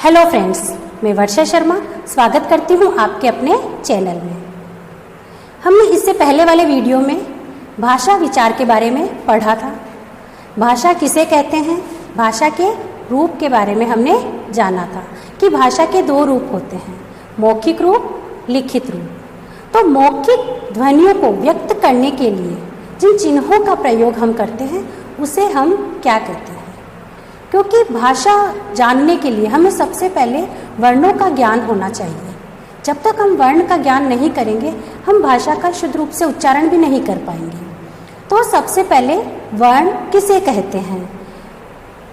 Hello friends, मैं वर्षा शर्मा स्वागत करती हूँ आपके अपने चैनल में। हमने इससे पहले वाले वीडियो में भाषा विचार के बारे में पढ़ा था। भाषा किसे कहते हैं, भाषा के रूप के बारे में हमने जाना था कि भाषा के दो रूप होते हैं, मौखिक रूप, लिखित रूप। तो मौखिक ध्वनियों को व्यक्त करने के लिए जिन चिन्हों का प्रयोग हम करते हैं उसे हम क्या कहते हैं? क्योंकि भाषा जानने के लिए हमें सबसे पहले वर्णों का ज्ञान होना चाहिए। जब तक हम वर्ण का ज्ञान नहीं करेंगे हम भाषा का शुद्ध रूप से उच्चारण भी नहीं कर पाएंगे। तो सबसे पहले वर्ण किसे कहते हैं?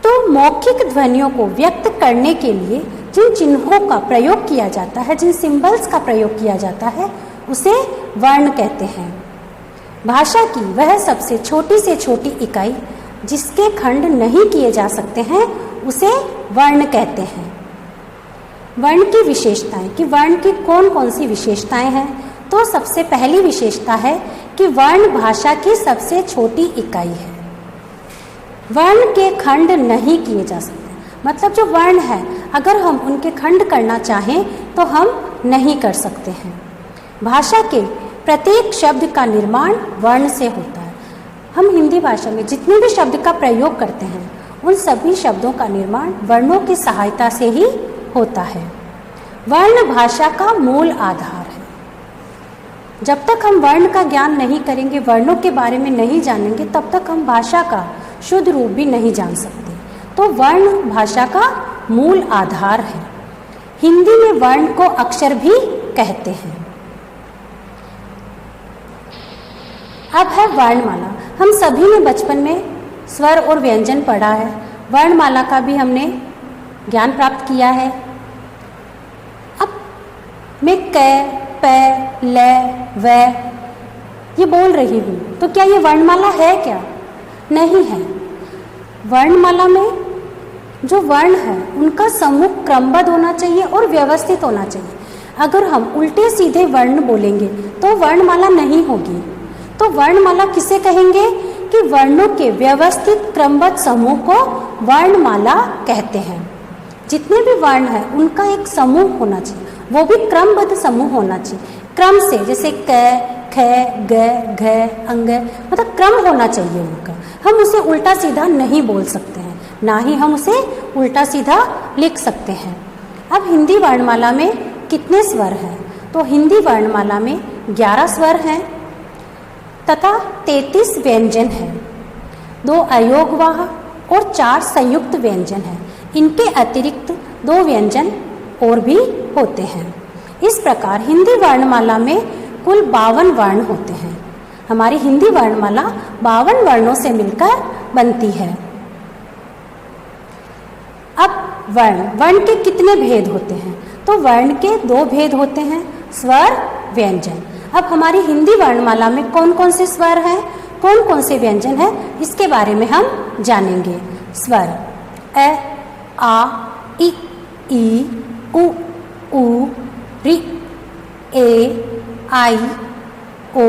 तो मौखिक ध्वनियों को व्यक्त करने के लिए जिन चिन्हों का प्रयोग किया जाता है, जिन सिंबल्स का प्रयोग किया जाता है, उसे वर्ण कहते हैं। भाषा की वह सबसे छोटी से छोटी इकाई जिसके खंड नहीं किए जा सकते हैं उसे वर्ण कहते हैं। वर्ण की विशेषताएं कि वर्ण की कौन कौन सी विशेषताएं हैं, तो सबसे पहली विशेषता है कि वर्ण भाषा की सबसे छोटी इकाई है। वर्ण के खंड नहीं किए जा सकते, मतलब जो वर्ण है अगर हम उनके खंड करना चाहें तो हम नहीं कर सकते हैं। भाषा के प्रत्येक शब्द का निर्माण वर्ण से होता है। हम हिंदी भाषा में जितने भी शब्द का प्रयोग करते हैं उन सभी शब्दों का निर्माण वर्णों की सहायता से ही होता है। वर्ण भाषा का मूल आधार है। जब तक हम वर्ण का ज्ञान नहीं करेंगे, वर्णों के बारे में नहीं जानेंगे, तब तक हम भाषा का शुद्ध रूप भी नहीं जान सकते। तो वर्ण भाषा का मूल आधार है। हिंदी में वर्ण को अक्षर भी कहते हैं। अब है वर्णमाला। हम सभी ने बचपन में स्वर और व्यंजन पढ़ा है। वर्णमाला का भी हमने ज्ञान प्राप्त किया है। अब मैं क, प, ल, व ये बोल रही हूँ, तो क्या ये वर्णमाला है क्या? नहीं है। वर्णमाला में जो वर्ण है उनका समूह क्रमबद्ध होना चाहिए और व्यवस्थित होना चाहिए। अगर हम उल्टे सीधे वर्ण बोलेंगे तो वर्णमाला नहीं होगी। तो वर्णमाला किसे कहेंगे कि वर्णों के व्यवस्थित क्रमबद्ध समूह को वर्णमाला कहते हैं। जितने भी वर्ण हैं उनका एक समूह होना चाहिए, वो भी क्रमबद्ध समूह होना चाहिए। क्रम से, जैसे क, ख, ग, घ, अंग, मतलब क्रम होना चाहिए उनका। हम उसे उल्टा सीधा नहीं बोल सकते हैं, ना ही हम उसे उल्टा सीधा लिख सकते हैं। अब हिंदी वर्णमाला में कितने स्वर हैं? तो हिंदी वर्णमाला में 11 स्वर हैं तथा 33 व्यंजन हैं। 2 अयोगवाह और 4 संयुक्त व्यंजन हैं। इनके अतिरिक्त 2 व्यंजन और भी होते हैं। इस प्रकार हिंदी वर्णमाला में कुल 52 वर्ण होते हैं। हमारी हिंदी वर्णमाला 52 वर्णों से मिलकर बनती है। अब वर्ण के कितने भेद होते हैं? तो वर्ण के 2 भेद होते हैं, स्वर, व्यंजन। अब हमारी हिंदी वर्णमाला में कौन कौन से स्वर हैं, कौन कौन से व्यंजन हैं, इसके बारे में हम जानेंगे। स्वर अ, आ, इ, उ, ऊ, ऋ, ए, आई, ओ,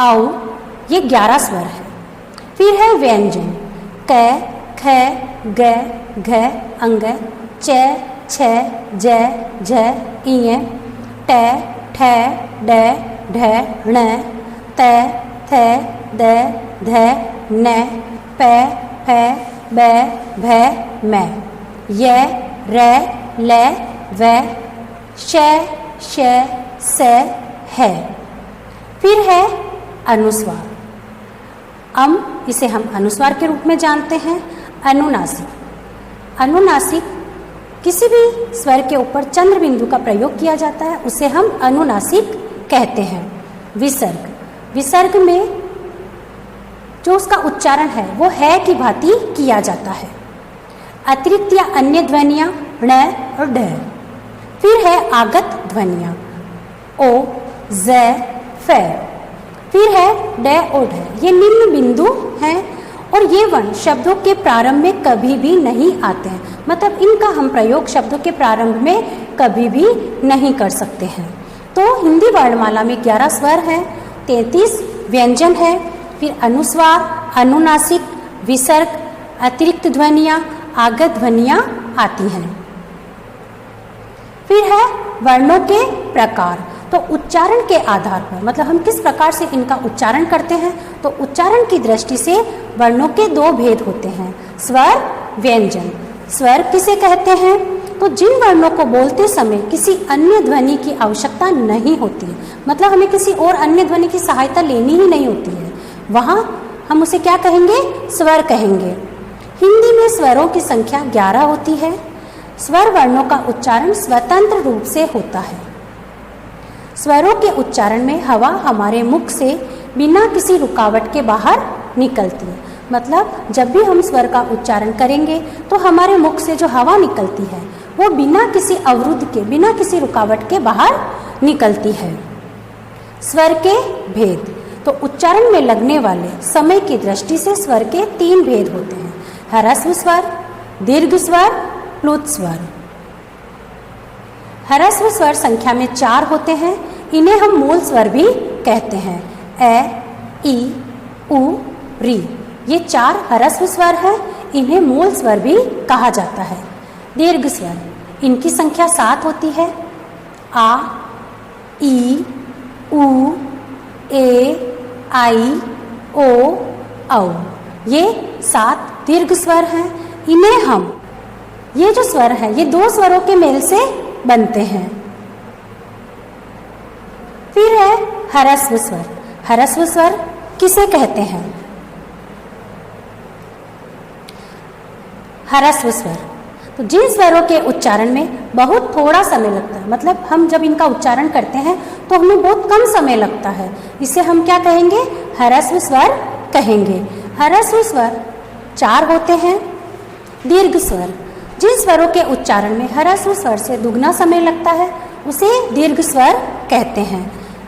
औ, ये 11 स्वर हैं। फिर है व्यंजन क, ख, ग, घ, अंग, च, छ, ज, झ, इय, ट, ठ, ड, ढ, ण, त, थ, द, ध, न, प, फ, ब, भ, म, य, र, ल, व, श, श, स, है। फिर है अनुस्वार। इसे हम अनुस्वार के रूप में जानते हैं। अनुनासिक। अनुनासिक किसी भी स्वर के ऊपर चंद्र बिंदु का प्रयोग किया जाता है, उसे हम अनुनासिक कहते हैं। विसर्ग। विसर्ग में जो उसका उच्चारण है वो है की भांति किया जाता है। अतिरिक्त या अन्य ध्वनियाँ ण और ढ। फिर है आगत ध्वनियाँ ओ, ज, फ। फिर है ड और ढ। ये निम्न बिंदु हैं और ये वर्ण शब्दों के प्रारंभ में कभी भी नहीं आते हैं, मतलब इनका हम प्रयोग शब्दों के प्रारंभ में कभी भी नहीं कर सकते हैं। तो हिंदी वर्णमाला में 11 स्वर हैं, 33 व्यंजन है, फिर अनुस्वार, अनुनासिक, विसर्ग, अतिरिक्त ध्वनियाँ, आगत ध्वनियाँ आती हैं। फिर है वर्णों के प्रकार। तो उच्चारण के आधार पर, मतलब हम किस प्रकार से इनका उच्चारण करते हैं, तो उच्चारण की दृष्टि से वर्णों के दो भेद होते हैं, स्वर, व्यंजन। स्वर किसे कहते हैं, तो जिन वर्णों को बोलते समय किसी अन्य ध्वनि की आवश्यकता नहीं होती है, मतलब हमें किसी और अन्य ध्वनि की सहायता लेनी ही नहीं होती है, वहाँ हम उसे क्या कहेंगे, स्वर कहेंगे। हिंदी में स्वरों की संख्या 11 होती है। स्वर वर्णों का उच्चारण स्वतंत्र रूप से होता है। स्वरों के उच्चारण में हवा हमारे मुख से बिना किसी रुकावट के बाहर निकलती है, मतलब जब भी हम स्वर का उच्चारण करेंगे तो हमारे मुख से जो हवा निकलती है वो बिना किसी अवरुद्ध के, बिना किसी रुकावट के बाहर निकलती है। स्वर के भेद, तो उच्चारण में लगने वाले समय की दृष्टि से स्वर के 3 भेद होते हैं, ह्रस्व स्वर, दीर्घ स्वर, प्लुत स्वर। ह्रस्व स्वर संख्या में 4 होते हैं, इन्हें हम मूल स्वर भी कहते हैं, ए, ई, उ, री। ये 4 ह्रस्व स्वर हैं, इन्हें मूल स्वर भी कहा जाता है। दीर्घ स्वर, इनकी संख्या 7 होती है, आ, ई, उ, ए, आई, ओ, औ। ये 7 दीर्घ स्वर हैं। इन्हें हम, ये जो स्वर है ये 2 स्वरों के मेल से बनते हैं। फिर है ह्रस्व स्वर। ह्रस्व स्वर किसे कहते हैं, ह्रस्व स्वर, तो जिन स्वरों के उच्चारण में बहुत थोड़ा समय लगता है, मतलब हम जब इनका उच्चारण करते हैं तो हमें बहुत कम समय लगता है, इसे हम क्या कहेंगे, ह्रस्व स्वर कहेंगे। ह्रस्व स्वर 4 होते हैं। दीर्घ स्वर, जिन स्वरों के उच्चारण में ह्रस्व स्वर से दुगना समय लगता है उसे दीर्घ स्वर कहते हैं।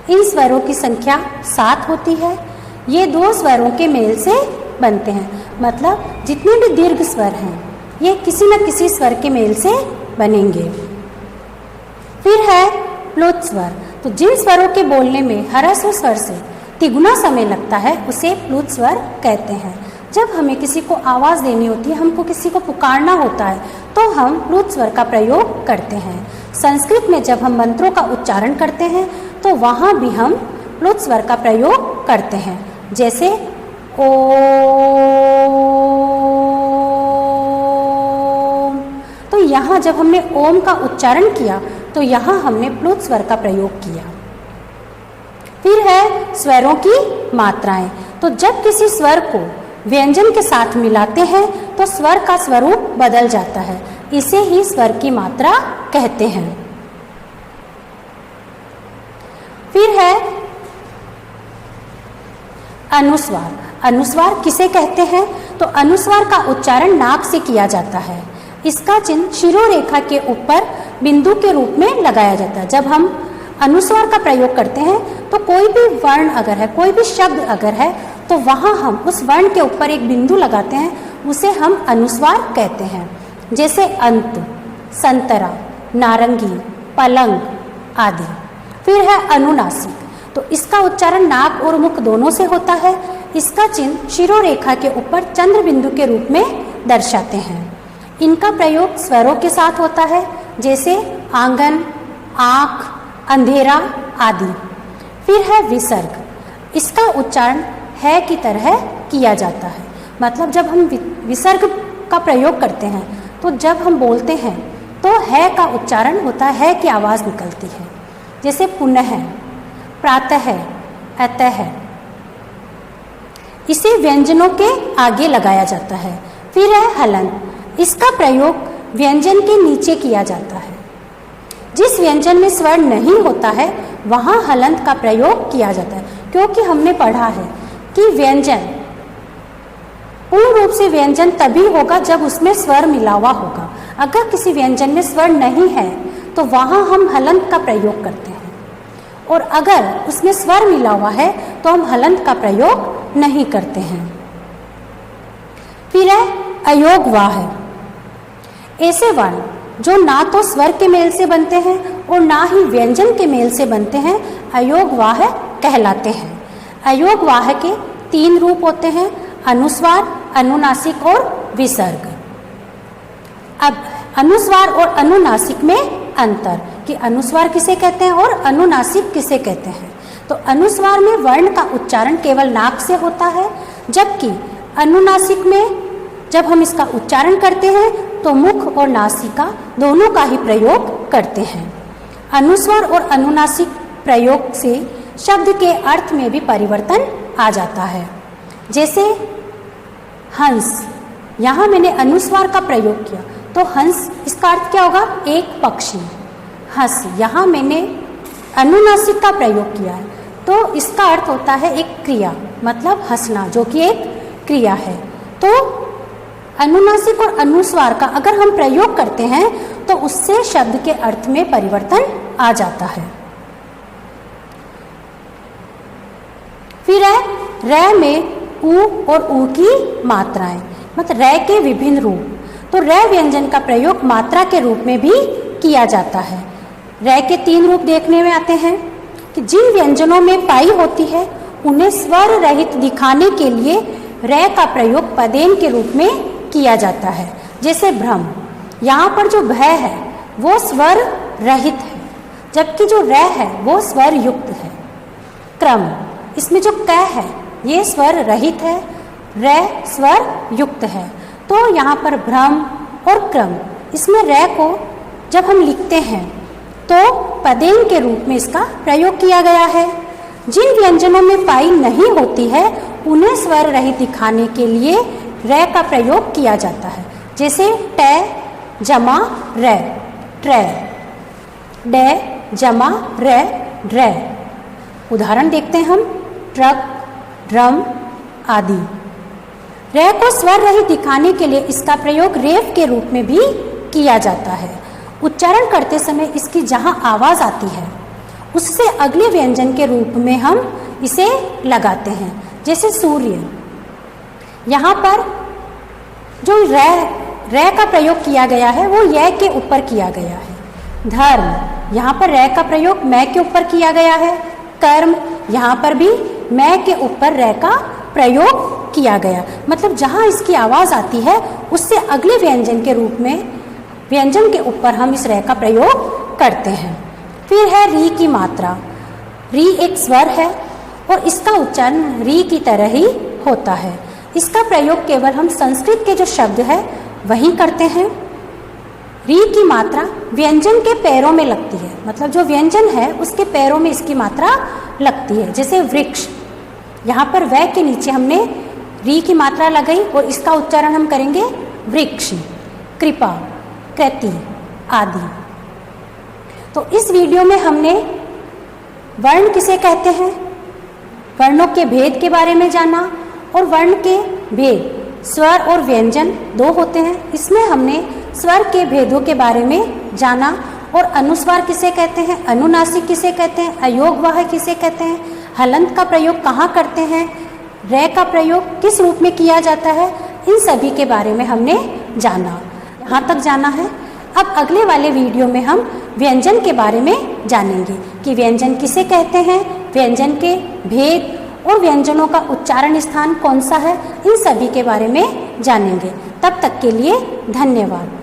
इन स्वरों की संख्या 7 होती है। ये 2 स्वरों के मेल से बनते हैं, मतलब जितने भी दीर्घ स्वर हैं ये किसी न किसी स्वर के मेल से बनेंगे। फिर है प्लुत स्वर, तो जिन स्वरों के बोलने में ह्रस्व स्वर से तिगुना समय लगता है उसे प्लुत स्वर कहते हैं। जब हमें किसी को आवाज़ देनी होती है, हमको किसी को पुकारना होता है, तो हम प्लुत स्वर का प्रयोग करते हैं। संस्कृत में जब हम मंत्रों का उच्चारण करते हैं तो वहाँ भी हम प्लुत स्वर का प्रयोग करते हैं, जैसे ओम। तो यहाँ जब हमने ओम का उच्चारण किया तो यहाँ हमने प्लुत स्वर का प्रयोग किया। फिर है स्वरों की मात्राएं, तो जब किसी स्वर को व्यंजन के साथ मिलाते हैं तो स्वर का स्वरूप बदल जाता है, इसे ही स्वर की मात्रा कहते हैं। फिर है अनुस्वार। अनुस्वार किसे कहते हैं, तो अनुस्वार का उच्चारण नाक से किया जाता है। इसका चिन्ह शिरोरेखा के ऊपर बिंदु के रूप में लगाया जाता है। जब हम अनुस्वार का प्रयोग करते हैं तो कोई भी वर्ण अगर है, कोई भी शब्द अगर है, तो वहाँ हम उस वर्ण के ऊपर एक बिंदु लगाते हैं, उसे हम अनुस्वार कहते हैं। जैसे अंत, संतरा, नारंगी, पलंग आदि। फिर है अनुनासिक, तो इसका उच्चारण नाक और मुख दोनों से होता है। इसका चिन्ह शिरोरेखा के ऊपर चंद्र बिंदु के रूप में दर्शाते हैं। इनका प्रयोग स्वरों के साथ होता है, जैसे आंगन, आँख, अंधेरा आदि। फिर है विसर्ग, इसका उच्चारण है की तरह किया जाता है, मतलब जब हम विसर्ग का प्रयोग करते हैं तो जब हम बोलते हैं तो है का उच्चारण होता है की आवाज़ निकलती है, जैसे पुनः, प्रातः, अतः। इसे व्यंजनों के आगे लगाया जाता है। फिर है हलंत, इसका प्रयोग व्यंजन के नीचे किया जाता है। जिस व्यंजन में स्वर नहीं होता है वहाँ हलंत का प्रयोग किया जाता है, क्योंकि हमने पढ़ा है कि व्यंजन, पूर्ण रूप से व्यंजन तभी होगा जब उसमें स्वर मिला हुआ होगा। अगर किसी व्यंजन में स्वर नहीं है तो वहाँ हम हलंत का प्रयोग करते हैं, और अगर उसमें स्वर मिला हुआ है तो हम हलंत का प्रयोग नहीं करते हैं। फिर है अयोगवाह, ऐसे वर्ण जो ना तो स्वर के मेल से बनते हैं और ना ही व्यंजन के मेल से बनते हैं, अयोगवाह कहलाते हैं। अयोगवाह के 3 रूप होते हैं, अनुस्वार, अनुनासिक और विसर्ग। अब अनुस्वार और अनुनासिक में अंतर, कि अनुस्वार किसे कहते हैं और अनुनासिक किसे कहते हैं। तो अनुस्वार में वर्ण का उच्चारण केवल नाक से होता है, जबकि अनुनासिक में जब हम इसका उच्चारण करते हैं तो मुख और नासिका दोनों का ही प्रयोग करते हैं। अनुस्वार और अनुनासिक प्रयोग से शब्द के अर्थ में भी परिवर्तन आ जाता है। जैसे हंस, यहाँ मैंने अनुस्वार का प्रयोग किया तो हंस इसका अर्थ क्या होगा, एक पक्षी। हंस, यहाँ मैंने अनुनासिक का प्रयोग किया है तो इसका अर्थ होता है एक क्रिया, मतलब हंसना, जो कि एक क्रिया है। तो अनुनासिक और अनुस्वार का अगर हम प्रयोग करते हैं तो उससे शब्द के अर्थ में परिवर्तन आ जाता है। फिर है र में ऊ और ऊ की मात्राएं, मतलब र के विभिन्न रूप। तो र व्यंजन का प्रयोग मात्रा के रूप में भी किया जाता है। र के 3 रूप देखने में आते हैं कि जिन व्यंजनों में पाई होती है उन्हें स्वर रहित दिखाने के लिए र का प्रयोग पदेन के रूप में किया जाता है। जैसे भ्रम, यहाँ पर जो भ है वो स्वर रहित है, जबकि जो र है वो स्वर युक्त है। क्रम, इसमें जो क है ये स्वर रहित है, र स्वर युक्त है। तो यहाँ पर भ्रम और क्रम, इसमें र को जब हम लिखते हैं तो पदेन के रूप में इसका प्रयोग किया गया है। जिन व्यंजनों में पाई नहीं होती है उन्हें स्वर रहित दिखाने के लिए र का प्रयोग किया जाता है। जैसे ट जमा र, ट्र, ड जमा र, ड्र। उदाहरण देखते हैं हम, ट्रक, ड्रम आदि। र को स्वर रहित दिखाने के लिए इसका प्रयोग रेफ के रूप में भी किया जाता है। उच्चारण करते समय इसकी जहाँ आवाज़ आती है उससे अगले व्यंजन के रूप में हम इसे लगाते हैं। जैसे सूर्य, यहाँ पर जो र का प्रयोग किया गया है वो य के ऊपर किया गया है। धर्म, यहाँ पर र का प्रयोग मैं के ऊपर किया गया है। कर्म, यहाँ पर भी मैं के ऊपर र का प्रयोग किया गया, मतलब जहाँ इसकी आवाज़ आती है उससे अगले व्यंजन के रूप में व्यंजन के ऊपर हम इस र का प्रयोग करते हैं। फिर है री की मात्रा। री एक स्वर है और इसका उच्चारण री की तरह ही होता है। इसका प्रयोग केवल हम संस्कृत के जो शब्द है वही करते हैं। री की मात्रा व्यंजन के पैरों में लगती है, मतलब जो व्यंजन है उसके पैरों में इसकी मात्रा लगती है। जैसे वृक्ष, यहाँ पर वह के नीचे हमने री की मात्रा लगाई और इसका उच्चारण हम करेंगे वृक्ष। कृपा, कृति आदि। तो इस वीडियो में हमने वर्ण किसे कहते हैं, वर्णों के भेद के बारे में जाना और वर्ण के भेद स्वर और व्यंजन 2 होते हैं, इसमें हमने स्वर के भेदों के बारे में जाना और अनुस्वार किसे कहते हैं, अनुनासिक किसे कहते हैं, अयोगवाह किसे कहते हैं, हलंत का प्रयोग कहाँ करते हैं, र का प्रयोग किस रूप में किया जाता है, इन सभी के बारे में हमने जाना। यहाँ तक जाना है। अब अगले वाले वीडियो में हम व्यंजन के बारे में जानेंगे कि व्यंजन किसे कहते हैं, व्यंजन के भेद और व्यंजनों का उच्चारण स्थान कौन सा है, इन सभी के बारे में जानेंगे। तब तक के लिए धन्यवाद।